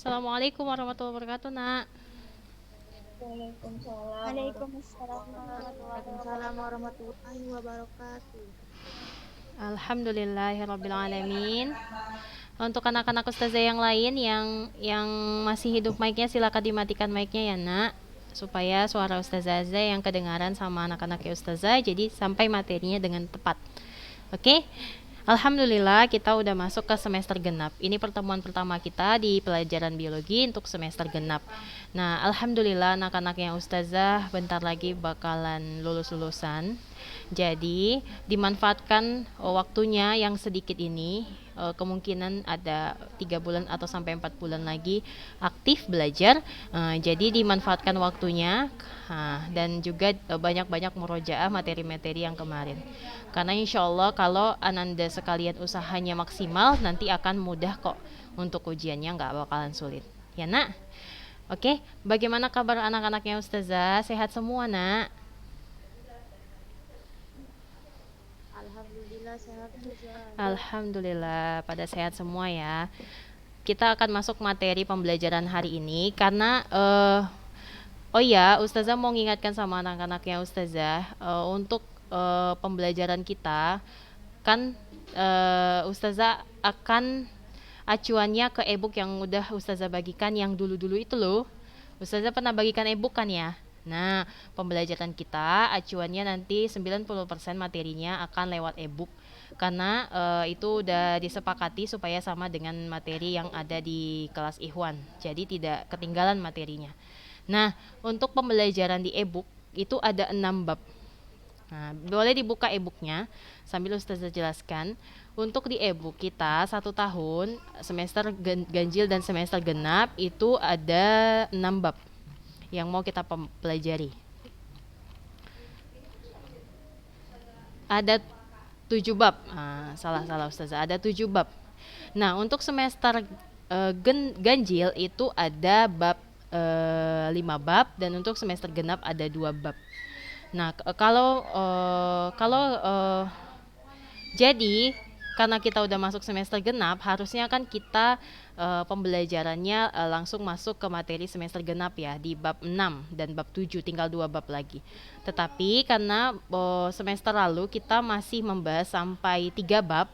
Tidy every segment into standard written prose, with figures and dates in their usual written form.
Assalamualaikum warahmatullahi wabarakatuh, Nak. Waalaikumsalam Waalaikumsalam warahmatullahi warahmatullahi wabarakatuh. warahmatullahi wabarakatuh. Alhamdulillahirrabbilalamin. Untuk anak-anak ustazah yang lain yang masih hidup mic-nya, silakan dimatikan mic-nya ya, Nak. Supaya suara ustazah yang kedengaran sama anak-anak ya ustazah, jadi sampai materinya dengan tepat. Oke? Alhamdulillah kita udah masuk ke semester genap. Ini pertemuan pertama kita di pelajaran biologi untuk semester genap. Nah, alhamdulillah anak-anak yang ustazah bentar lagi bakalan lulus-lulusan. Jadi, dimanfaatkan waktunya yang sedikit ini, kemungkinan ada 3 bulan atau sampai 4 bulan lagi aktif belajar. Jadi dimanfaatkan waktunya, dan juga banyak-banyak murojaah materi-materi yang kemarin. Karena insya Allah kalau ananda sekalian usahanya maksimal, nanti akan mudah kok untuk ujiannya, nggak bakalan sulit. Ya, Nak? Oke, bagaimana kabar anak-anaknya Ustazah? Sehat semua, Nak? Alhamdulillah sehat Ustazah. Alhamdulillah pada sehat semua ya. Kita akan masuk materi pembelajaran hari ini karena oh ya, Ustazah mau mengingatkan sama anak-anaknya Ustazah, untuk pembelajaran kita kan, Ustazah akan acuannya ke e-book yang udah Ustazah bagikan yang dulu-dulu itu loh. Ustazah pernah bagikan e-book kan ya? Nah, pembelajaran kita acuannya nanti 90% materinya akan lewat e-book karena itu udah disepakati supaya sama dengan materi yang ada di kelas Ikhwan. Jadi tidak ketinggalan materinya. Nah, untuk pembelajaran di e-book itu ada 6 bab. Nah, boleh dibuka e-booknya sambil Ustazah jelaskan. Untuk di e-book kita 1 tahun, semester ganjil dan semester genap itu ada 6 bab yang mau kita pelajari. Ada 7 bab. Salah Ustazah, ada 7 bab. Nah, untuk semester ganjil itu ada bab 5 bab, dan untuk semester genap ada 2 bab. Nah, jadi karena kita udah masuk semester genap, harusnya kan kita pembelajarannya langsung masuk ke materi semester genap ya, di bab 6 dan bab 7, tinggal 2 bab lagi. Tetapi karena semester lalu kita masih membahas sampai 3 bab.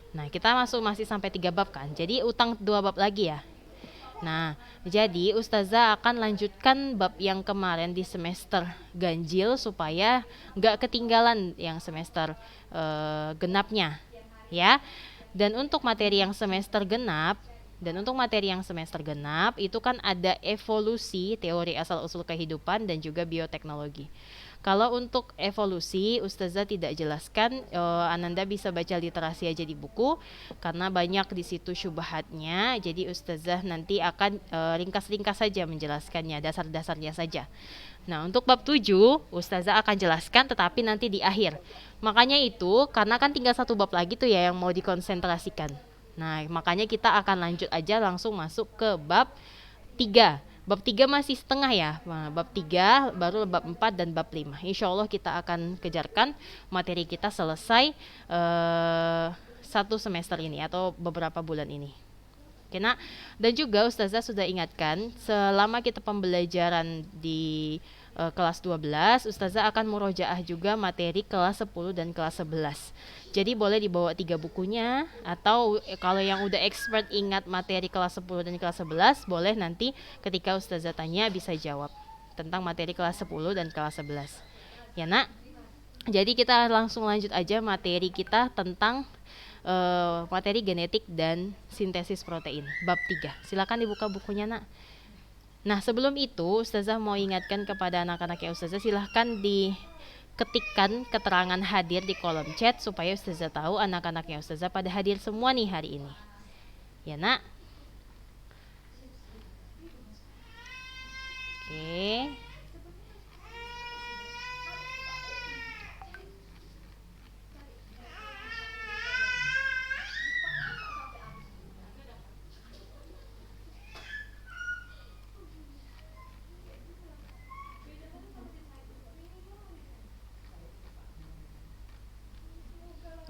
Nah, kita masih sampai 3 bab kan. Jadi utang 2 bab lagi ya. Nah, jadi Ustazah akan lanjutkan bab yang kemarin di semester ganjil supaya nggak ketinggalan yang semester genapnya, ya. Dan untuk materi yang semester genap, itu kan ada evolusi, teori asal usul kehidupan, dan juga bioteknologi. Kalau untuk evolusi, Ustazah tidak jelaskan. Ananda bisa baca literasi aja di buku, karena banyak di situ syubhatnya. Jadi Ustazah nanti akan ringkas-ringkas saja menjelaskannya, dasar-dasarnya saja. Nah, untuk bab 7, Ustazah akan jelaskan tetapi nanti di akhir. Makanya itu, karena kan tinggal 1 bab lagi tuh ya yang mau dikonsentrasikan. Nah, makanya kita akan lanjut aja langsung masuk ke bab 3. Bab 3 masih setengah ya. Nah, bab 3 baru bab 4 dan bab 5. Insya Allah kita akan kejarkan materi kita selesai 1 semester ini atau beberapa bulan ini. Kena. Dan juga Ustazah sudah ingatkan, selama kita pembelajaran di kelas 12, Ustazah akan murojaah juga materi kelas 10 dan kelas 11. Jadi boleh dibawa 3 bukunya, atau kalau yang udah expert ingat materi kelas 10 dan kelas 11, boleh nanti ketika Ustazah tanya bisa jawab tentang materi kelas 10 dan kelas 11. Ya, Nak? Jadi kita langsung lanjut aja materi kita tentang materi genetik dan sintesis protein, bab 3. Silakan dibuka bukunya, Nak. Nah, sebelum itu Ustazah mau ingatkan kepada anak-anak ya Ustazah, silahkan diketikkan keterangan hadir di kolom chat supaya Ustazah tahu anak-anaknya Ustazah pada hadir semua nih hari ini. Ya, Nak?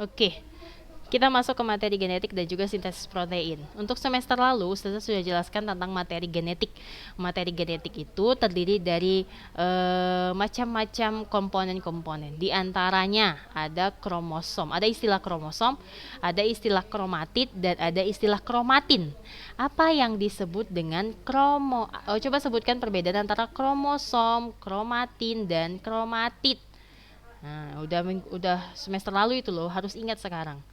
Oke. Oke. Kita masuk ke materi genetik dan juga sintesis protein. Untuk semester lalu, Ustazah sudah jelaskan tentang materi genetik. Materi genetik itu terdiri dari macam-macam komponen-komponen. Di antaranya ada kromosom, ada istilah kromosom, ada istilah kromatid, dan ada istilah kromatin. Apa yang disebut dengan coba sebutkan perbedaan antara kromosom, kromatin, dan kromatid. Nah, udah semester lalu itu loh, harus ingat sekarang.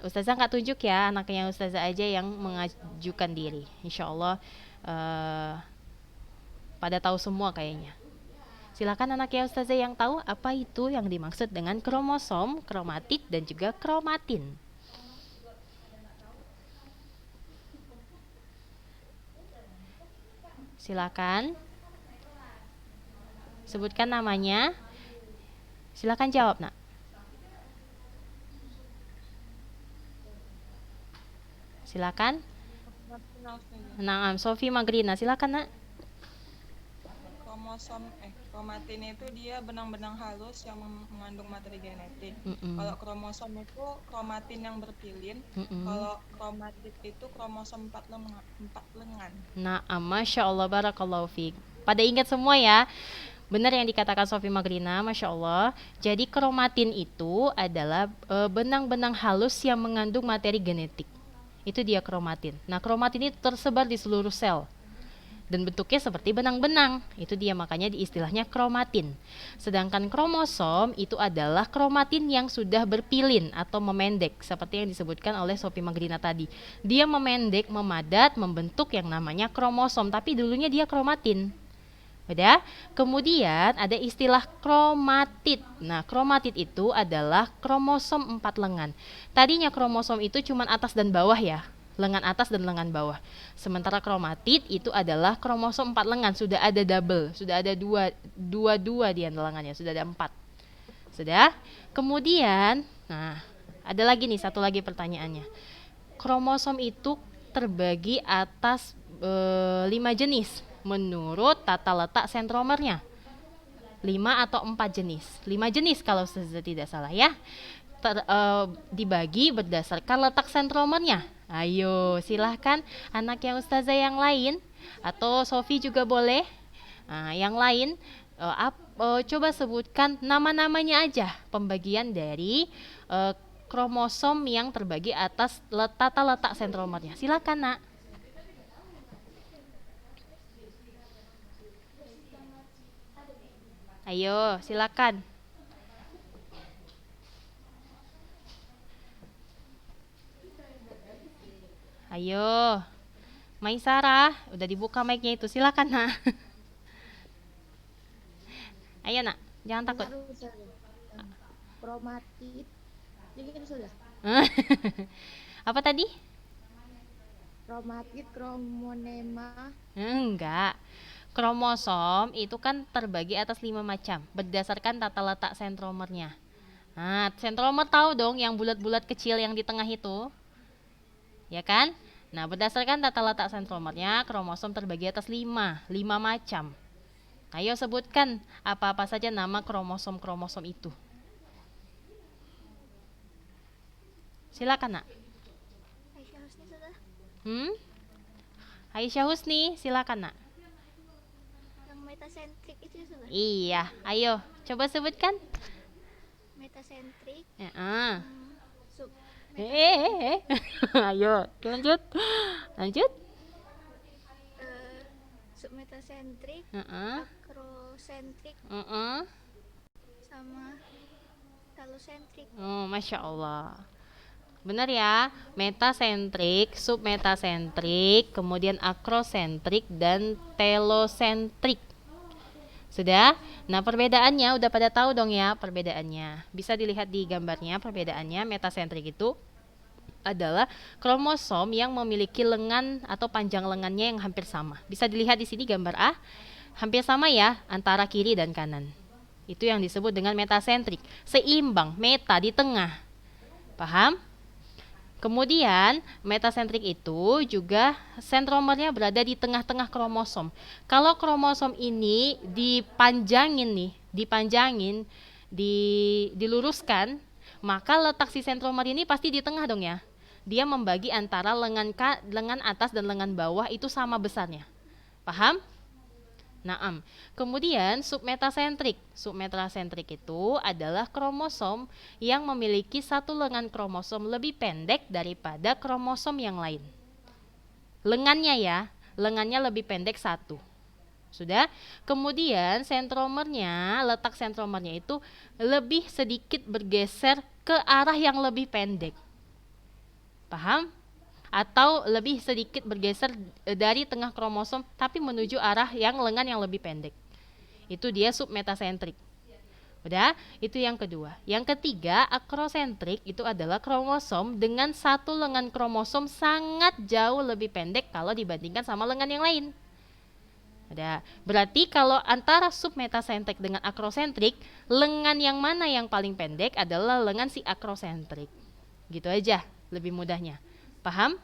Ustazah nggak tunjuk ya, anaknya Ustazah aja yang mengajukan diri. Insya Allah pada tahu semua kayaknya. Silakan anaknya Ustazah yang tahu apa itu yang dimaksud dengan kromosom, kromatid, dan juga kromatin. Silakan. Sebutkan namanya. Silakan jawab, Nak. Silakan. Nah, Sofi Magrina, silakan, Nak. Kromatin itu dia benang-benang halus yang mengandung materi genetik. Kalau kromosom itu kromatin yang berpilin. Kalau kromatid itu kromosom 4 lengan. Nah, Masya Allah, barakallahu fiik. Pada ingat semua ya. Benar yang dikatakan Sofi Magrina, Masya Allah. Jadi kromatin itu adalah benang-benang halus yang mengandung materi genetik. Itu dia kromatin. Nah, kromatin itu tersebar di seluruh sel dan bentuknya seperti benang-benang. Itu dia makanya istilahnya kromatin. Sedangkan kromosom itu adalah kromatin yang sudah berpilin atau memendek, seperti yang disebutkan oleh Sofi Magrina tadi. Dia memendek, memadat, membentuk yang namanya kromosom, tapi dulunya dia kromatin. Udah? Kemudian ada istilah kromatid. Nah, kromatid itu adalah kromosom 4 lengan. Tadinya kromosom itu cuma atas dan bawah ya, lengan atas dan lengan bawah. Sementara kromatid itu adalah kromosom 4 lengan, sudah ada double, sudah ada dua di lengannya, sudah ada 4. Sudah? Kemudian, nah, ada lagi nih, satu lagi pertanyaannya. Kromosom itu terbagi atas 5 jenis menurut tata letak sentromernya. 5 atau 4 jenis. 5 jenis kalau saya tidak salah ya. Dibagi berdasarkan letak sentromernya. Ayo, silahkan anaknya Ustazah yang lain atau Sofi juga boleh. Nah, yang lain coba sebutkan nama-namanya aja pembagian dari kromosom yang terbagi atas tata letak sentromernya. Silakan, Nak. Ayo, silakan. Ayo, Maisarah, udah dibuka mic-nya itu, silakan, Nak. Ayo, Nak, jangan takut. Kromatid. Jadi sudah. Apa tadi? Kromatid, kromonema. Enggak. Kromosom itu kan terbagi atas 5 macam berdasarkan tata letak sentromernya. Nah, sentromer tahu dong yang bulat-bulat kecil yang di tengah itu, ya kan? Nah, berdasarkan tata letak sentromernya, kromosom terbagi atas 5 macam. Ayo sebutkan apa-apa saja nama kromosom-kromosom itu. Silakan, Nak. Aisyah Husni sudah. Aisyah Husni, silakan, Nak. Metasentrik itu sudah. Iya, ayo coba sebutkan. Metasentrik. Sub. Ayo lanjut. Submetasentrik. Akrosentrik. Sama talosentrik. Oh, Masya Allah. Benar ya, metasentrik, submetasentrik, kemudian akrosentrik, dan telosentrik. Sudah? Nah, perbedaannya udah pada tahu dong ya perbedaannya. Bisa dilihat di gambarnya perbedaannya. Metasentrik itu adalah kromosom yang memiliki lengan atau panjang lengannya yang hampir sama. Bisa dilihat di sini gambar A, hampir sama ya antara kiri dan kanan. Itu yang disebut dengan metasentrik. Seimbang, meta di tengah. Paham? Kemudian metasentrik itu juga sentromernya berada di tengah-tengah kromosom. Kalau kromosom ini diluruskan, Maka letak si sentromer ini pasti di tengah dong ya. Dia membagi antara lengan atas dan lengan bawah itu sama besarnya. Paham? Naam. Kemudian submetasentrik. Submetasentrik itu adalah kromosom yang memiliki satu lengan kromosom lebih pendek daripada kromosom yang lain. Lengannya ya, lengannya lebih pendek satu. Sudah? Kemudian sentromernya, letak sentromernya itu lebih sedikit bergeser ke arah yang lebih pendek. Paham? Atau lebih sedikit bergeser dari tengah kromosom tapi menuju arah yang lengan yang lebih pendek. Itu dia submetasentrik. Udah? Itu yang kedua. Yang ketiga, akrosentrik itu adalah kromosom dengan satu lengan kromosom sangat jauh lebih pendek kalau dibandingkan sama lengan yang lain. Ada. Berarti kalau antara submetasentrik dengan akrosentrik, lengan yang mana yang paling pendek adalah lengan si akrosentrik. Gitu aja, lebih mudahnya. Paham?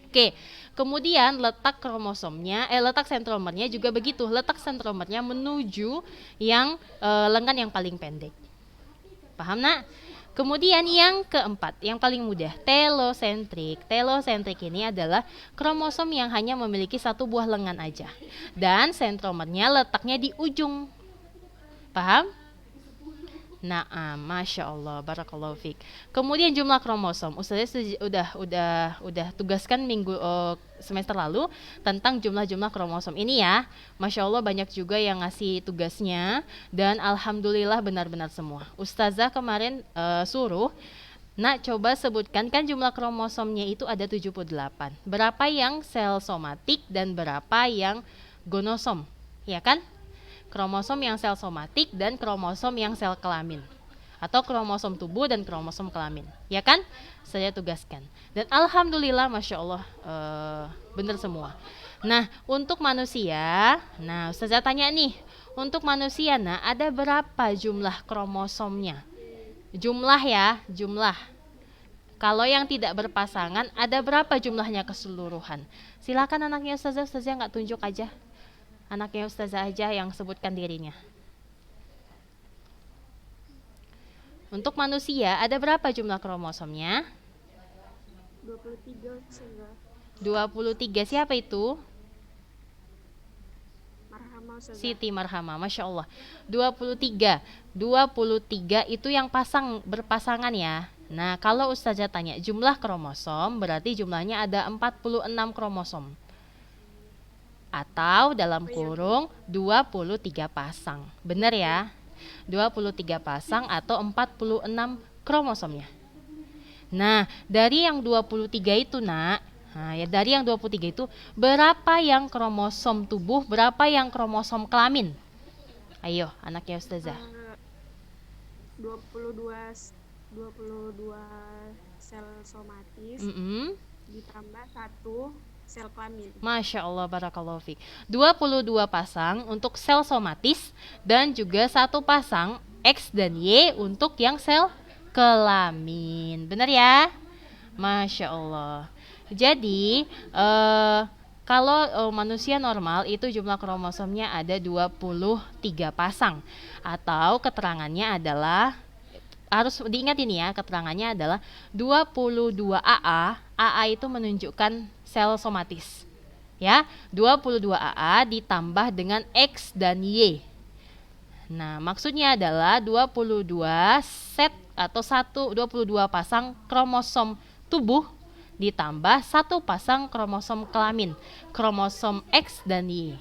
Oke. Kemudian letak kromosomnya, letak sentromernya juga begitu. Letak sentromernya menuju yang lengan yang paling pendek. Paham, Nak? Kemudian yang keempat, yang paling mudah, telosentrik. Telosentrik ini adalah kromosom yang hanya memiliki satu buah lengan aja. Dan sentromernya letaknya di ujung. Paham? Naam, Masya Allah, Barakallahu Fik. Kemudian jumlah kromosom. Ustazah udah tugaskan semester lalu tentang jumlah-jumlah kromosom ini ya. Masya Allah banyak juga yang ngasih tugasnya dan alhamdulillah benar-benar semua. Ustazah kemarin suruh, nak coba sebutkan, kan jumlah kromosomnya itu ada 78. Berapa yang sel somatik dan berapa yang gonosom, ya kan? Kromosom yang sel somatik dan kromosom yang sel kelamin, atau kromosom tubuh dan kromosom kelamin, ya kan? Saya tugaskan dan alhamdulillah Masya Allah benar semua. Nah untuk manusia, nah Ustazah tanya nih, untuk manusia nah ada berapa jumlah kromosomnya? Jumlah ya, jumlah. Kalau yang tidak berpasangan ada berapa jumlahnya keseluruhan? Silakan anaknya Ustazah nggak tunjuk aja. Anaknya Ustazah aja yang sebutkan dirinya. Untuk manusia ada berapa jumlah kromosomnya? 23 Ustazah. 23. Siapa itu? Marhama Ustazah. Siti Marhama, Masya Allah. 23 itu yang berpasangan ya. Nah kalau Ustazah tanya jumlah kromosom, berarti jumlahnya ada 46 kromosom. Atau dalam kurung 23 pasang. Benar ya? 23 pasang atau 46 kromosomnya. Nah, dari yang 23 itu, Nak, dari yang 23 itu berapa yang kromosom tubuh, berapa yang kromosom kelamin? Ayo, anaknya Ustazah. 22 sel somatis ditambah 1 sel kelamin. Masya Allah, Barakallahu Fik. 22 pasang untuk sel somatis dan juga 1 pasang X dan Y untuk yang sel kelamin. Benar ya? Masya Allah. Jadi kalau manusia normal itu jumlah kromosomnya ada 23 pasang. Atau keterangannya adalah, harus diingat ini ya, keterangannya adalah 22 AA. AA itu menunjukkan sel somatis. Ya, 22 AA ditambah dengan X dan Y. Nah, maksudnya adalah 22 set atau 22 pasang kromosom tubuh ditambah 1 pasang kromosom kelamin, kromosom X dan Y.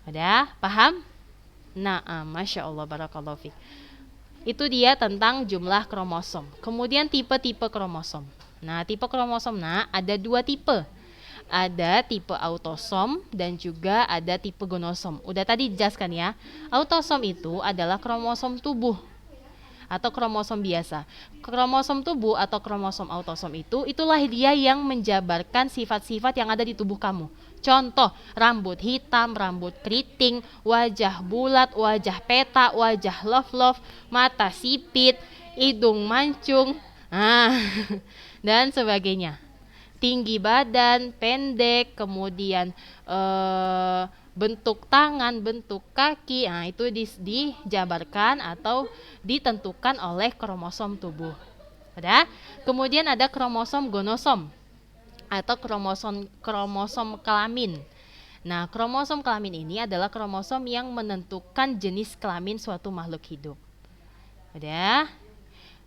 Udah, paham? Nah, Masya Allah, Barakallahu Fik. Itu dia tentang jumlah kromosom. Kemudian tipe-tipe kromosom. Nah, tipe kromosom ada 2 tipe. Ada tipe autosom dan juga ada tipe gonosom. Udah tadi dijelaskan ya. Autosom itu adalah kromosom tubuh atau kromosom biasa. Kromosom tubuh atau kromosom autosom itulah dia yang menjabarkan sifat-sifat yang ada di tubuh kamu. Contoh, rambut hitam, rambut keriting, wajah bulat, wajah peta, wajah love-love, mata sipit, hidung mancung, dan sebagainya. Tinggi badan, pendek, kemudian bentuk tangan, bentuk kaki, nah itu dijabarkan atau ditentukan oleh kromosom tubuh. Ada? Kemudian ada kromosom gonosom atau kromosom kelamin. Nah, kromosom kelamin ini adalah kromosom yang menentukan jenis kelamin suatu makhluk hidup. Ada?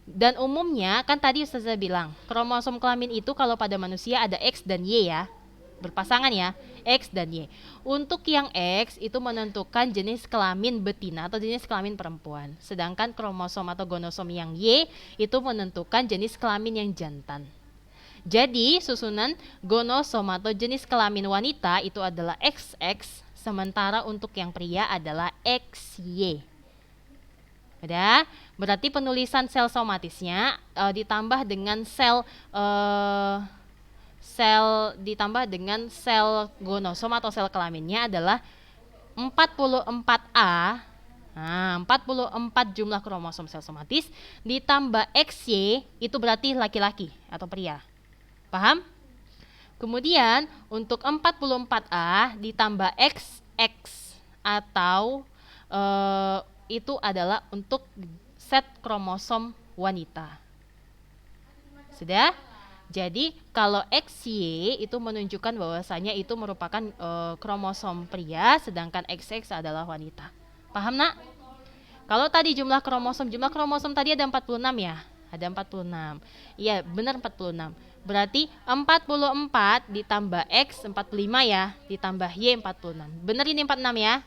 Dan umumnya kan tadi Ustazah bilang, kromosom kelamin itu kalau pada manusia ada X dan Y ya. Berpasangan ya, X dan Y. Untuk yang X itu menentukan jenis kelamin betina atau jenis kelamin perempuan. Sedangkan kromosom atau gonosom yang Y itu menentukan jenis kelamin yang jantan. Jadi susunan gonosom atau jenis kelamin wanita itu adalah XX, sementara untuk yang pria adalah XY. Ada? Berarti penulisan sel somatisnya ditambah dengan ditambah dengan sel gonosom atau sel kelaminnya adalah 44A. Nah, 44 jumlah kromosom sel somatis ditambah XY itu berarti laki-laki atau pria. Paham? Kemudian untuk 44A ditambah XX atau itu adalah untuk set kromosom wanita. Sudah? Jadi kalau XY itu menunjukkan bahwasanya itu merupakan kromosom pria, sedangkan XX adalah wanita. Paham nak? Kalau tadi jumlah kromosom tadi ada 46 ya? Ada 46. Iya, benar 46. Berarti 44 ditambah X 45 ya, ditambah Y 46. Benar ini 46 ya?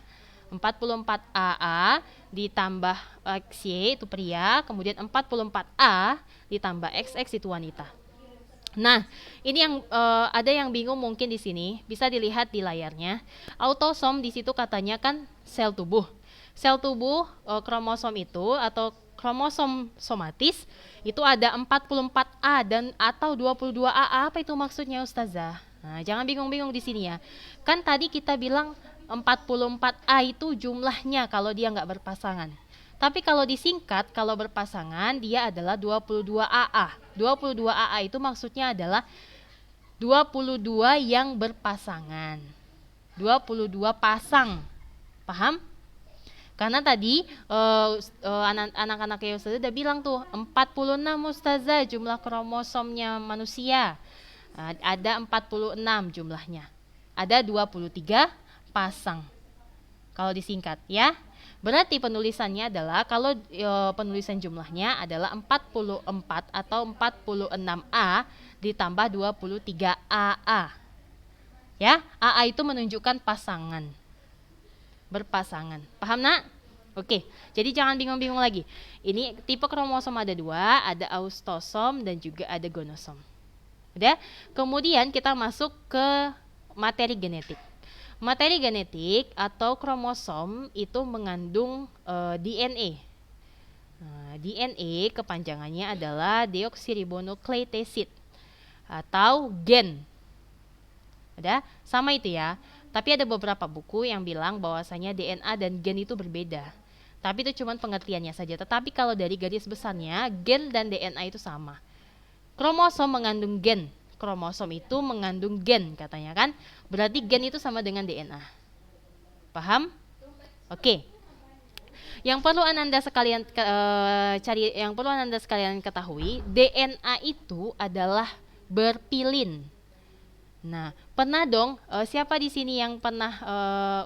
44 AA ditambah XY itu pria, kemudian 44A ditambah XX itu wanita. Nah, ini yang ada yang bingung mungkin di sini, bisa dilihat di layarnya. Autosom di situ katanya kan sel tubuh. Sel tubuh kromosom itu atau kromosom somatis itu ada 44A dan atau 22AA. Apa itu maksudnya Ustazah? Nah, jangan bingung-bingung di sini ya. Kan tadi kita bilang 44A itu jumlahnya kalau dia nggak berpasangan. Tapi kalau disingkat, kalau berpasangan dia adalah 22AA. 22AA itu maksudnya adalah 22 yang berpasangan. 22 pasang. Paham? Karena tadi anak-anak ya Ustazah udah bilang tuh 46 Ustazah jumlah kromosomnya manusia. Ada 46 jumlahnya. Ada 23 pasang. Kalau disingkat ya. Berarti penulisannya adalah kalau penulisan jumlahnya adalah 44 atau 46A ditambah 23AA. Ya, AA itu menunjukkan pasangan. Berpasangan. Paham nak? Oke, jadi jangan bingung-bingung lagi. Ini tipe kromosom ada 2, ada autosom dan juga ada gonosom. Udah? Kemudian kita masuk ke materi genetik. Materi genetik atau kromosom itu mengandung DNA. DNA kepanjangannya adalah deoksiribonukleotisid acid atau gen. Ada? Sama itu ya. Tapi ada beberapa buku yang bilang bahwasanya DNA dan gen itu berbeda. Tapi itu cuma pengertiannya saja. Tetapi kalau dari garis besarnya, gen dan DNA itu sama. Kromosom mengandung gen. Kromosom itu mengandung gen katanya kan. Berarti gen itu sama dengan DNA. Paham? Oke. Yang perlu Ananda sekalian ketahui, DNA itu adalah berpilin. Nah, pernah dong siapa di sini yang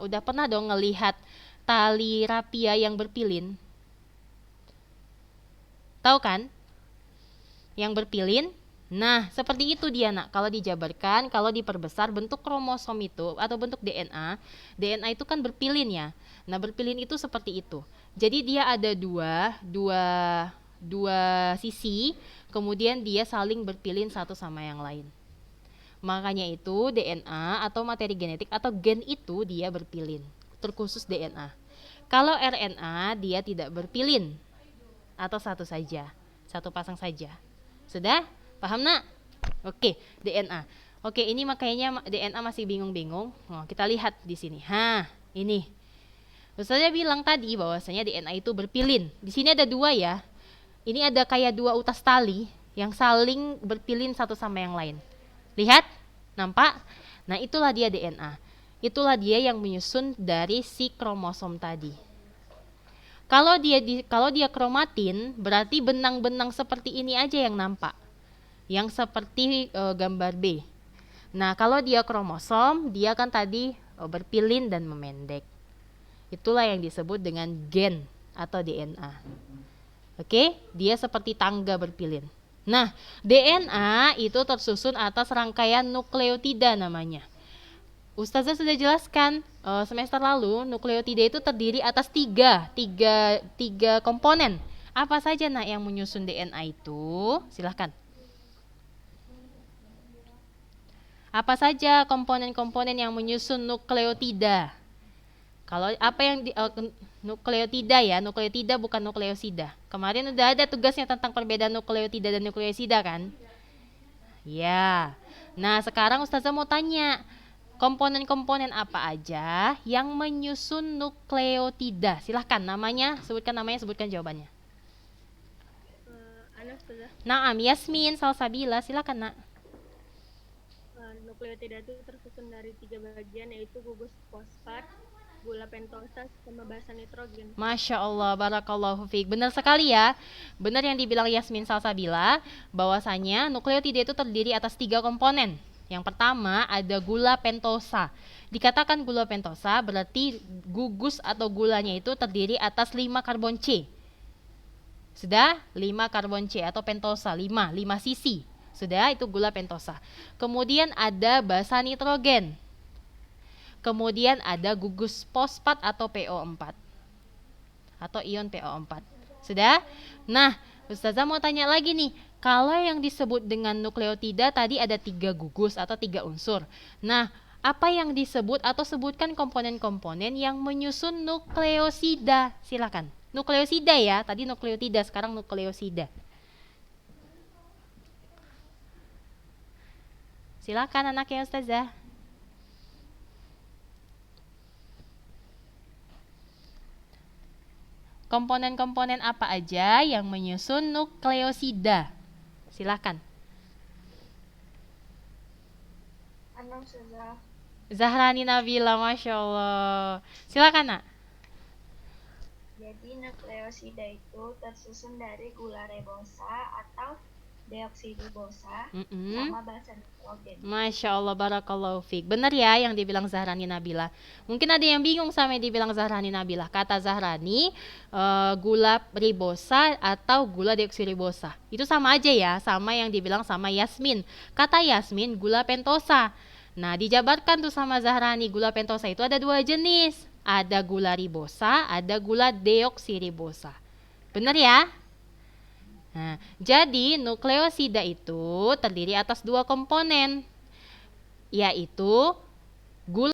udah pernah dong ngelihat tali rapia yang berpilin? Tahu kan? Yang berpilin. Nah, seperti itu dia nak. Kalau dijabarkan, kalau diperbesar bentuk kromosom itu atau bentuk DNA itu kan berpilin ya. Nah, berpilin itu seperti itu. Jadi dia ada dua sisi, kemudian dia saling berpilin satu sama yang lain. Makanya itu DNA atau materi genetik atau gen itu dia berpilin, terkhusus DNA. Kalau RNA dia tidak berpilin atau satu saja, satu pasang saja. Sudah? Paham nak? Oke, DNA. Oke, ini makanya DNA masih bingung-bingung. Oh, kita lihat di sini. Ini. Ustazah bilang tadi bahwasanya DNA itu berpilin. Di sini ada 2 ya. Ini ada kayak 2 utas tali yang saling berpilin satu sama yang lain. Lihat? Nampak? Nah, itulah dia DNA. itulah dia yang menyusun dari si kromosom tadi. Kalau dia kromatin, berarti benang-benang seperti ini aja yang nampak. Yang seperti gambar B. Nah, kalau dia kromosom, dia kan tadi berpilin dan memendek. Itulah yang disebut dengan gen atau DNA. Oke, dia seperti tangga berpilin. Nah, DNA itu tersusun atas rangkaian nukleotida namanya. Ustazah sudah jelaskan semester lalu, nukleotida itu terdiri atas tiga komponen. Apa saja yang menyusun DNA itu? Silahkan. Apa saja komponen-komponen yang menyusun nukleotida? Kalau apa yang nukleotida ya, nukleotida bukan nukleosida. Kemarin udah ada tugasnya tentang perbedaan nukleotida dan nukleosida kan? Ya. Nah, sekarang Ustazah mau tanya, komponen-komponen apa aja yang menyusun nukleotida? Silahkan namanya, sebutkan jawabannya. Ana Ustazah. Naam, Yasmin, Salsabila, silakan nak. Nukleotida itu tersusun dari 3 bagian, yaitu gugus fosfat, gula pentosa, sama basa nitrogen. Masya Allah, barakallahu fiik. Benar sekali ya. Benar yang dibilang Yasmin Salsabila, bahwasanya nukleotida itu terdiri atas 3 komponen. Yang pertama ada gula pentosa. Dikatakan gula pentosa berarti gugus atau gulanya itu terdiri atas 5 karbon C. Sudah? 5 karbon C atau pentosa, 5 sisi. Sudah, itu gula pentosa. Kemudian ada basa nitrogen. Kemudian ada gugus fosfat atau PO4. Atau ion PO4. Sudah? Nah, Ustazah mau tanya lagi nih. Kalau yang disebut dengan nukleotida tadi ada 3 gugus atau 3 unsur. Nah, apa yang disebut atau sebutkan komponen-komponen yang menyusun nukleosida? Silakan. Nukleosida ya, tadi nukleotida, sekarang nukleosida. Silakan anaknya Ustazah. Komponen-komponen apa aja yang menyusun nukleosida? Silakan. Ana Ustazah. Zahrani Nabila, Masya Allah. Silakan nak. Jadi nukleosida itu tersusun dari gula ribosa atau deoksiribosa sama basa nitrogen. Masya Allah, barakallahu fiik. Benar ya yang dibilang Zahrani Nabila. Mungkin ada yang bingung sama yang dibilang Zahrani Nabila. Kata Zahrani, gula ribosa atau gula deoksiribosa. Itu sama aja ya, sama yang dibilang sama Yasmin. Kata Yasmin, gula pentosa. Nah, dijabarkan tuh sama Zahrani, gula pentosa itu ada 2 jenis. Ada gula ribosa, ada gula deoksiribosa. Benar ya? Nah, jadi nukleosida itu terdiri atas 2 komponen, yaitu gula